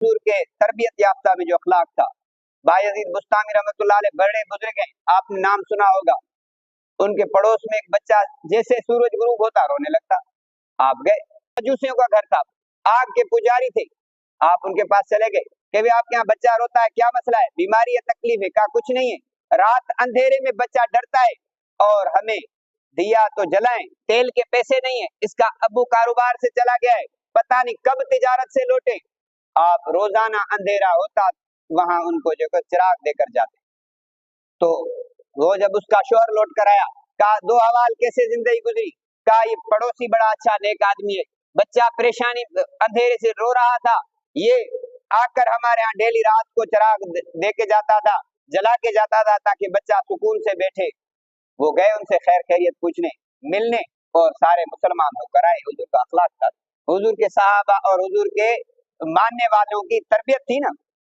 حضور کے تربیت یافتہ میں جو اخلاق تھا. بایزید بستامی رحمۃ اللہ علیہ بڑے بزرگ ہیں, آپ نے نام سنا ہوگا. ان کے پڑوس میں ایک بچہ جیسے سورج غروب ہوتا رونے لگتا. آپ گئے, مجوسیوں کا گھر تھا, آگ کے پجاری تھے, آپ ان کے پاس چلے گئے کہ بھی آپ کے یہاں بچہ روتا ہے, کیا مسئلہ ہے, بیماری ہے, تکلیف ہے؟ کہا کچھ نہیں ہے, رات اندھیرے میں بچہ ڈرتا ہے اور ہمیں دیا تو جلائیں, تیل کے پیسے نہیں ہیں, اس کا ابو کاروبار سے چلا گیا ہے, پتہ نہیں کب تجارت سے لوٹے. آپ روزانہ اندھیرا ہوتا وہاں ان کو جو چراغ دے کر جاتے. تو وہ جب اس کا شوہر لوٹ کر آیا, کہا دو حوال کیسے زندگی گزری؟ کہا یہ پڑوسی بڑا اچھا نیک آدمی ہے, بچہ پریشانی اندھیرے سے رو رہا تھا, یہ آ کر ہمارے ہاں ڈیلی رات کو چراغ دے کے جاتا تھا, جلا کے جاتا تھا تاکہ بچہ سکون سے بیٹھے. وہ گئے ان سے خیر خیریت پوچھنے, ملنے, اور سارے مسلمان ہو کر آئے. حضور کا اخلاق تھا, حضور کے صحابہ اور حضور کے ماننے والوں کی تربیت تھی نا.